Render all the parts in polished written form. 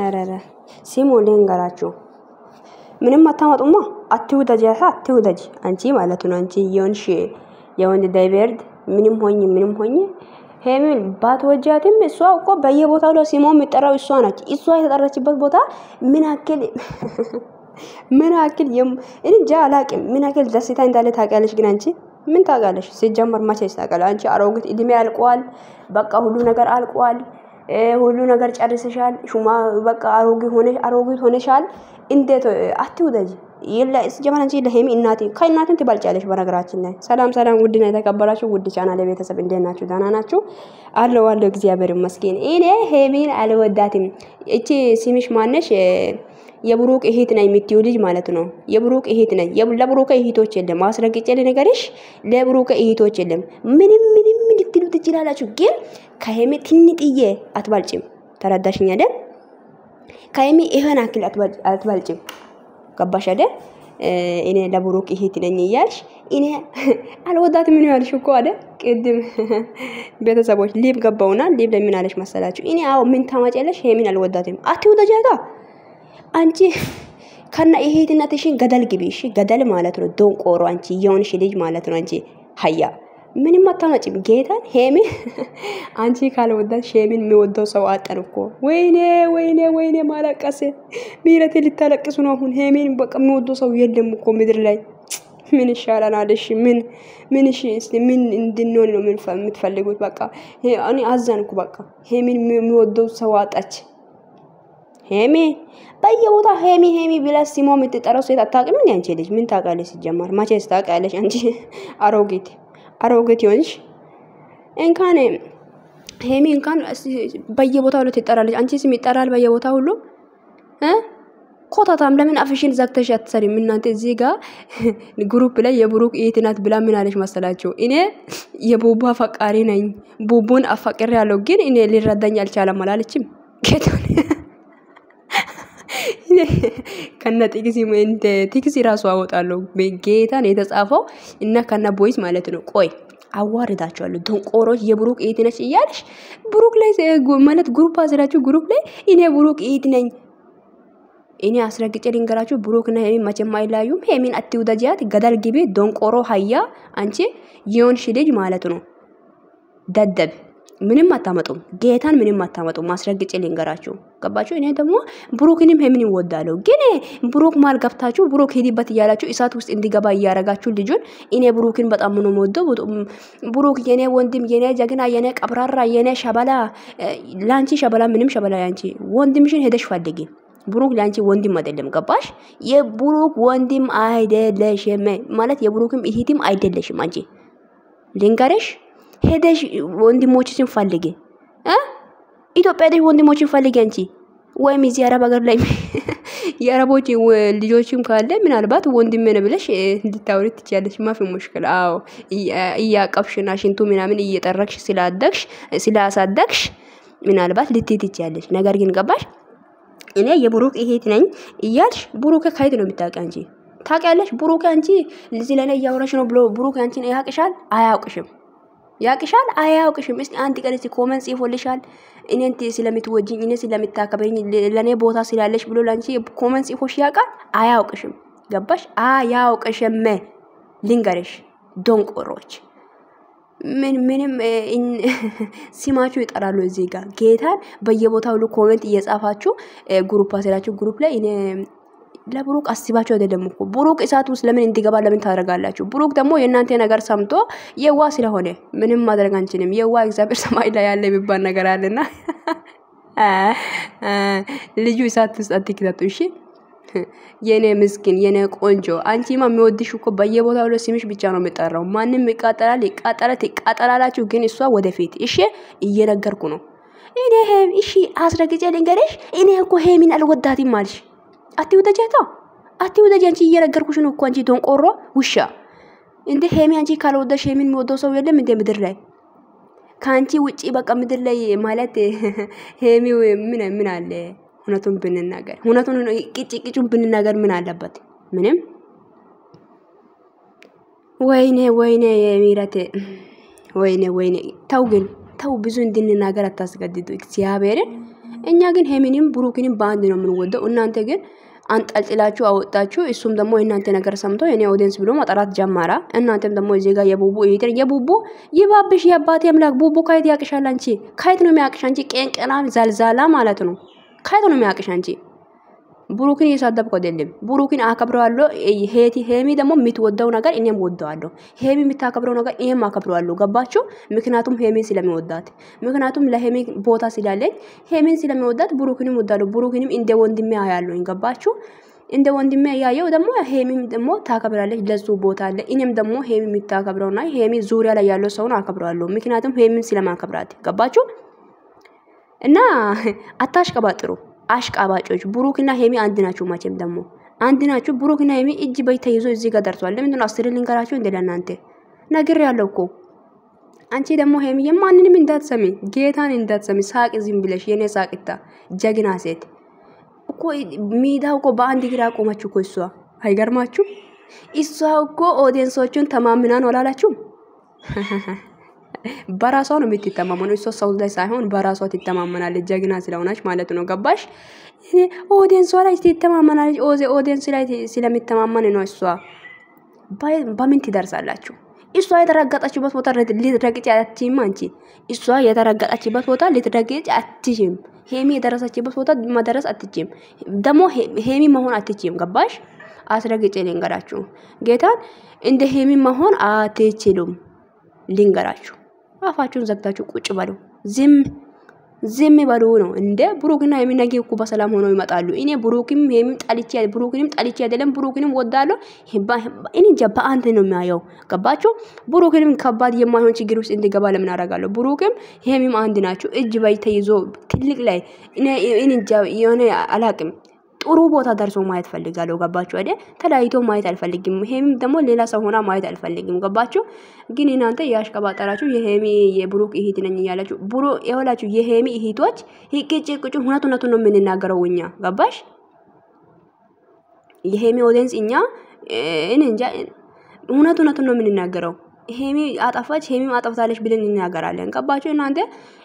አረረ ሲሞሌን ጋራችሁ ምንም አታመጡማ አትውደጂ አትውደጂ አንቺ ማለት ነው አንቺ የሆንሽ የወንድ ዳይቨርድ ምንም ሆኝ ሄሚን ባትወጃትም እሷ እኮ በየቦታው ላይ ሲሞ የሚጠራው እሷ ናት እሷ የተጠራችበት ቦታ ምን አክል እንጃ አላቅም ምን አክል ደስታ እንዳለ ታውቂያለሽ ግን አንቺ ምን ታውቃለሽ ሲጀመር ማቼስ ታውቃለሽ አንቺ አሮጊት እድሜ አልቋል በቃ ሁሉ ነገር አልቋል ሁሉ ነገር ጨርሰሻል ሹማ በቃ አሮጊት ሆነሻል እንዴት አትውደጂ ይላ ሲጀመር አንቺ ለሄሚ እናቴ ከእናቴን ትባልጫለሽ በነገራችን ላይ ሰላም ውድና የተከበራችሁ ውድ ቻናል ቤተሰብ እንዴት ናችሁ ደህና ናችሁ አለው እግዚአብሔር ይመስገን እኔ ሄሚን አልወዳትም እቺ ሲሚሽ ማነሽ የብሩክ እህት ነኝ የምትዩ ልጅ ማለት ነው የብሩክ እህት ነኝ ለብሩክ እህቶች የለም ማስረግጬ ለነገርሽ ለብሩክ እህቶች የለም ምንም ልትሉ ትችላላችሁ ግን ከሄሚ ትንጥዬ አትባልጭም ተረዳሽኝ አይደል ከሄሚ ይሄን አክል አትባልጭም ገባሽ አይደል እኔ ለብሩክ እህት ነኝ ይያልሽ እኔ አልወዳትም ምን ያልሽ እኮ አይደል ቅድም ቤተሰቦች ሊብ ገባውና ሊብ ለምን አለሽ መሰላችሁ እኔ አው ምን ታማጨለሽ ሄሚን አልወዳትም አትውደጃታ አንቺ ከና እህትነትሽን ገደል ግቢሽ ገደል ማለት ነው ዶንቆሮ አንቺ የሆንሽ ልጅ ማለት ነው አንቺ ሀያ ምንም አታመጪም ጌታን ሄሚ አንቺ ካልወዳሽ ሄሚን የሚወደው ሰው አጠን እኮ ወይኔ ማለቀስ ቢረቴ ልታለቅሱ ነው አሁን ሄሚን በቃ የሚወደው ሰው የለም እኮ ምድር ላይ ምን ይሻላል እሺ ምን እሺ ምን እንድንሆን ነው የምትፈልጉት በቃ እኔ አዘንኩ በቃ ሄሚን የሚወደው ሰው አጣች ሄሚ በየቦታ ሄሚ ብላ ሲሞ የምትጠራው ሴት አታውቅም እንዴ አንቺ ልጅ ምን ታውቃለሽ ሲጀመር ማቼስ ታውቃለሽ አንቺ አሮጊት ይሆንሽ እንካን ሄሚ እንካን በየቦታው ነው ትጠራለች አንቺ ስም ይጠራል በየቦታው ሁሉ ኮታታም ለምን አፍሽን ዘግተሽ አትሰሪም እናንተ እዚህ ጋር ግሩፕ ላይ የብሩክ እህትናት ብላ ምን አለሽ መሰላችሁ እኔ የቦባ ፈቃሪ ነኝ ቦቦን አፈቅር ያለው ግን እኔ ሊረዳኝ አልቻለም አላለችም ጌታን ከነ ቲክሲ ራሱ አወጣለሁ በጌታን የተጻፈው እና ከነ ቦይስ ማለት ነው ቆይ አዋርዳቸዋለሁ ዶንቆሮች የብሩክ እህት ነሽ ይያልሽ ብሩክ ላይ ማለት ግሩፕ አዝራችሁ ግሩፕ ላይ እኔ ብሩክ እህት ነኝ እኔ አስረግጬ ልንገራችሁ ብሩክና ሄሚ መቼም አይላዩም ሄሚን አትውደጂያት ገደል ግቢ ዶንቆሮ ሀያ አንቺ የሆንሽ ልጅ ማለት ነው ደደብ ምንም አታመጡም ጌታን ምንም አታመጡም ማስረግጬ ልንገራችሁ ገባችሁ እኔ ደግሞ ብሩክንም ሄሚን ይወዳሉ ግን ብሩክ ማል ገብታችሁ ብሩክ ሄዲበት ይያላችሁ እሳት ውስጥ እንዲገባ ያያረጋችሁ ልጁን እኔ ብሩክን በጣም ነው የምወደው ብሩክ የኔ ወንድም የኔ ጀግና የኔ ቀብራራ የኔ ሸበላ ላንቺ ሸበላ ምንም ሸበላ ያንቺ ወንድምሽን ሄደሽ ፈልጊ ብሩክ ላንቺ ወንድም አይደለም ገባሽ የብሩክ ወንድም አይደለሽም ማለት የብሩክም እህትም አይደለሽም አንቺ ልንገርሽ ሄደሽ ወንድሞችሽን ፈልጊ ኢትዮጵያ ሄደሽ ወንድሞችሽን ፈልጊ አንቺ ወይም እዚህ አረብ ሀገር ላይ የአረቦች ልጆችም ካለ ምናልባት ወንድም ነው ብለሽ እንድታወሪ ትችያለሽ ማፊ ሙሽክል አዎ እያቀፍሽና ሽንቱ ምናምን እየጠረክሽ ስላሳደግሽ ምናልባት ልትይ ትችያለሽ ነገር ግን ገባሽ እኔ የብሩክ እህት ነኝ እያልሽ ብሩክ ከይት ነው የምታውቂ አንቺ ታውቂያለሽ ብሩክ አንቺ ለዚህ ለኔ ያወራሽ ነው ብሎ ብሩክ አንቺን ያውቅሻል አያውቅሽም እስቲ አንድ ቀን እስቲ ኮሜንት ጽፎልሻል እኔንት ስለምትወጂኝ እኔ ስለምታከብሪኝ ለኔ ቦታ ስላለሽ ብሎ ላንቺ ኮሜንት ጽፎሽ ያውቃል አያውቅሽም ገባሽ አያውቅሽም ልንገርሽ ዶንቆሮች ምንም ሲማቹ ይጠራሉ እዚህ ጋር ጌታን በየቦታው ሁሉ ኮሜንት እየጻፋችሁ ግሩፕ አሰራችሁ ግሩፕ ላይ እኔ ለብሩክ አስባችሁ አይደለም እኮ ብሩክ እሳት ውስጥ ለምን እንዲገባ ለምን ታደርጋላችሁ ብሩክ ደግሞ የእናንተ ነገር ሰምቶ የዋ ስለሆነ ምንም ማድረግ አንችልም የዋ እግዚአብሔር ሰማይ ላይ ያለ የሚባል ነገር አለና ልጁ እሳት ውስጥ አትክተቱ እሺ የኔ ምስኪን የኔ ቆንጆ አንቺማ የሚወድሽ እኮ በየቦታው ላይ ሲምሽ ብቻ ነው የሚጠራው ማንንም ይቃጠላላችሁ ግን እሷ ወደፊት እሺ እየነገርኩ ነው እኔ እሺ አስረግጬ ልንገርሽ እኔ እኮ ሄሚን አልወዳትም ማልሽ አትውደጃታ አትውደጂ አንቺ እየነገርኩሽ ነው እኮ አንቺ ዶንቆሮ ውሻ እንዴ ሄሚ አንቺ ካልወደሽ ሄሚን የሚወደው ሰው የለም እንዴ ምድር ላይ ካንቺ ውጪ በቃ ምድር ላይ ማለት ሄሚው ምን አለ ሁነቱን ብንናገር ሁነቱን ቅጭቅጩን ብንናገር ምን አለበት ምንም ወይኔ የሚራቴ ወይኔ ተው ግን ተው ብዙ እንድንናገር አታስገድዱ እግዚአብሔርን እኛ ግን ሄሚንም ብሩክንም ባንድ ነው የምንወደው እናንተ ግን አንጠልጥላችሁ አወጣችሁ እሱም ደግሞ እናንተ ነገር ሰምቶ የኔ ኦዲየንስ ብሎ ማጣራት ጀማራ እናንተም ደግሞ እዚህ ጋር የቡቡ ይባብሽ የአባቴ አምላክ ቡቡ ካይት ያቅሻል አንቺ ካይት ነው የሚያቅሽ አንቺ ቄንቀናም ዛልዛላ ማለት ነው ካይት ነው የሚያቅሽ አንቺ ብሩክን እየሳደብኩ አይደለም ብሩክን አከብረዋለሁ ሄሚ ደግሞ የምትወደው ነገር እኔም ወደዋለሁ ሄሚ የምታከብረው ነገር እኔም አከብረዋለሁ ገባችሁ ምክንያቱም ሄሚ ስለሚወዳት ምክንያቱም ለሄሚ ቦታ ስላለኝ ሄሚን ስለሚወዳት ብሩክንም ወዳለሁ ብሩክንም እንደ ወንድሜ አያለሁኝ ገባችሁ እንደ ወንድሜ ያየው ደግሞ ሄሚም ደግሞ ታከብራለች ለሱ ቦታ አለ እኔም ደግሞ ሄሚ የምታከብረውና ሄሚ ዙሪያ ላይ ያለው ሰውን አከብረዋለሁ ምክንያቱም ሄሚን ስለማከብራት ገባችሁ እና አታሽቀባጥሩ አሽቃባጮች ብሩክና ሄሚ አንድ ናቸው ማቸም ደግሞ አንድ ናቸው ብሩክና ሄሚ እጅ በይ ተይዞ እዚህ ጋር ደርሷል ለምን ነው አስር ሊንገራችሁ እንደለናንተ ነገር ያለው እኮ አንቺ ደግሞ ሄሚ የማንንም እንዳትሰሚ ጌታን እንዳትሰሚ ሳቅ ዝም ብለሽ የኔ ሳቅታ ጀግና ሴት እኮ ሚዳው እኮ በአንድ ግራ ቆመች እኮ እሷ አይገርማችሁ እሷ እኮ ኦዲየንሶቹን ተማምና ነው አላላችሁ በራሷ ነው የምትተማመነው እሷ ሰው ላይ ሳይሆን በራሷ ትተማመናለች ጀግና ስለሆነች ማለት ነው ገባሽ ኦዲየንስ ላይ ትተማመናለች ኦዲየንስ ላይ ስለምትተማመን ነው እሷ በምን ትደርሳላችሁ እሷ የተረጋጣችበት ቦታ ልትረግጭ አትችይም አንቺ እሷ የተረጋጣችበት ቦታ ልትረግጭ አትችይም ሄሚ የደረሰችበት ቦታ መድረስ አትችይም ደግሞ ሄሚ መሆን አትችይም ገባሽ አስረግጬ ልንገራችሁ ጌታን እንደ ሄሚ መሆን አትችሉም ልንገራችሁ አፋችሁን ዘግታችሁ ቁጭ በሉ ዝም በሉ ነው እንደ ብሩክና ሄሚ ነገ እኮ በሰላም ሆነው ይመጣሉ እኔ ብሩክም ሄሚም ጣልቼ አይደለም ብሩክንም ወዳለሁ እኔ ጀባ አንተ ነው የሚያየው ገባችሁ ብሩክንም ከባድ የማይሆን ችግር ውስጥ እንዲገባ ለምን አደርጋለሁ ብሩክም ሄሚም አንድ ናቸው እጅ ባይ ተይዞ ትልቅ ላይ እኔ የሆነ አላቅም ጥሩ ቦታ ደርሶ ማየት ፈልጋለሁ ገባችሁ አይደል ተላይቶ ማየት አልፈልግም ሄሚም ደግሞ ሌላ ሰው ሆና ማየት አልፈልግም ገባችሁ ግን እናንተ ያሽቀባጣራችሁ የሄሚ የብሩክ እህት ነኝ ያላችሁ ብሩ ይወላችሁ የሄሚ እህቶች ይቅጭቅጩ ሁነቱነቱ ነው የምንናገረው እኛ ገባሽ የሄሚ ኦዲየንስ እኛ እንጃ ሁነቱነቱ ነው የምንናገረው ሄሚ አጣፋች ሄሚም አጣፍታለች ብለን እንናገራለን ገባችሁ እናንተ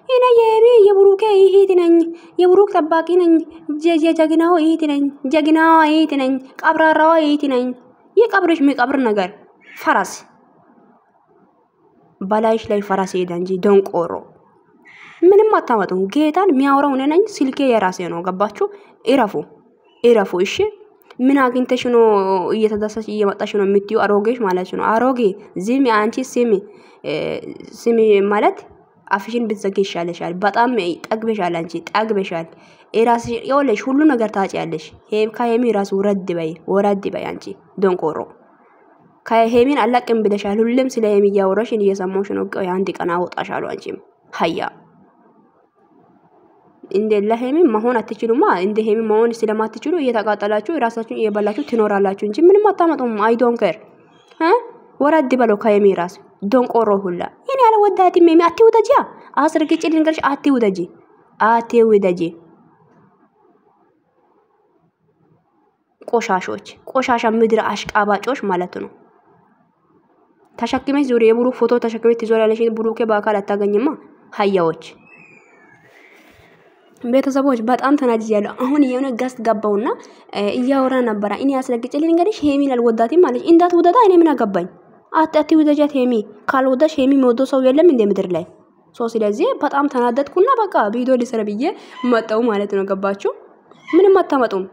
እኔ የሄሚ የብሩክ እህት ነኝ የብሩክ ጠባቂ ነኝ ጀግናው እህት ነኝ ጀግናው እህት ነኝ ቀብራራው እህት ነኝ የቀብርሽ መቀብር ነገር ፈራስ ባላይሽ ላይ ፈራስ ሄዳ እንጂ ደንቆሮ ምንም አታመጡም ጌታን የሚያወራው እኔ ነኝ ስልኬ የራሴ ነው ገባችሁ እረፉ እሺ ምን አግኝተሽ ነው እየተደሰች እየመጣሽ ነው የምትዩ አሮጌሽ ማለት ነው አሮጌ ዝም አንቺ ስሚ ማለት አፍሽን ብትዘጊ ይሻለሻል በጣም ጠግበሻል አንቺ ጠግበሻል እራስሽ ይወለሽ ሁሉ ነገር ታጪያለሽ ከሄሚ ራስ ወረድ በይ አንቺ ደንቆሮ ከሄሚን አላቅም ብለሻል ሁሉም ስለ ሄሚ ያወራሽ እየሰማሽ ነው ቆይ አንድ ቀን አወጣሻለሁ አንቺም ሀያ እንደ ለሄሚ መሆን አትችሉማ እንደ ሄሚ መሆን ስለማትችሉ እየተቃጠላችሁ ራሳችሁን እየበላችሁ ትኖራላችሁ እንጂ ምንም አታመጡም አይ ዶንት ኬር ወረድ በለው ከሄሚ ራስ ደንቆሮ ሁላ እኔ አልወዳትም ሄሚ አትውደጂ አስርግጭ ልንገርሽ አትውደጂ ቆሻሻ ምድር አሽቃባጮች ማለት ነው ተሸክመሽ ዙሪያ የብሩክ ፎቶ ተሸክመሽ ትዞሪያለሽ ብሩኬ በአካል አታገኝማ ሀያዎች ቤተሰቦች በጣም ተናድጃለሁ አሁን የሆነ ጋስት ገባውና እያወራ ነበር እኔ አስረግጬ ልንገርሽ ሄሚን አልወዳትም ማለት እንዳትወዳታ እኔ ምን አገባኝ አትወዳጃት ሄሚ ካልወዳሽ ሄሚ ሞዶ ሰው የለም እንደ ምድር ላይ ስለዚህ በጣም ተናደድኩና በቃ ቪዲዮ ሊሰራ ብዬ መጣው ማለት ነው ገባችሁ ምንም አታመጡም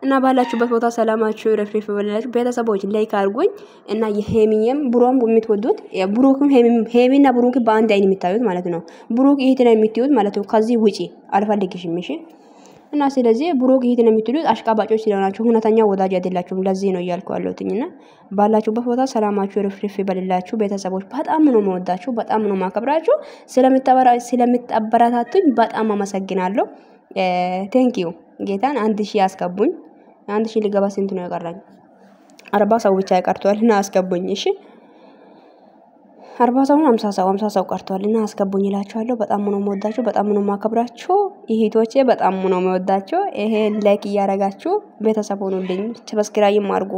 እና ባላችሁበት ቦታ ሰላማችሁ ረፍሪፍ በላችሁ ቤተሰቦች ላይክ አድርጉኝ እና የሄሚየም ብሩም የምትወዱት ብሩክም ሄሚና ብሩክ በአንድ አይን የሚታዩት ማለት ነው ብሩክ ይሄን የሚትዩት ማለት ነው ከዚህ ውጪ አልፈልግሽም እሺ እና ስለዚህ ብሩክ ይሄን የሚትዩት አሽቃባጮች ስለሆናችሁ ሁነተኛ ወዳጅ አይደላችሁም ለዚህ ነው እያልኩ ያለሁትኝና ባላችሁበት ቦታ ሰላማችሁ ረፍሪፍ በላችሁ ቤተሰቦች በጣም ነው የምወዳችሁ በጣም ነው ማከብራችሁ ስለምታበረታቱኝ በጣም አመሰግናለሁ ቴንክ ዩ ጌታን 1000 ያስገቡኝ 1000 ሊገባ ስንት ነው ያቀራኝ 40 ሰው ብቻ ይቀርቷልና አስገቡኝ እሺ 40 ሰው 50 ሰው ቀርቷልና አስገቡኝ እላችኋለሁ በጣም ነው የምወዳችሁ በጣም ነው ማከብራችሁ እህቶቼ በጣም ነው የምወዳችሁ ይሄ ላይክ እያረጋችሁ ቤተሰብ ሆኑልኝ ሰብስክራይብ አድርጉ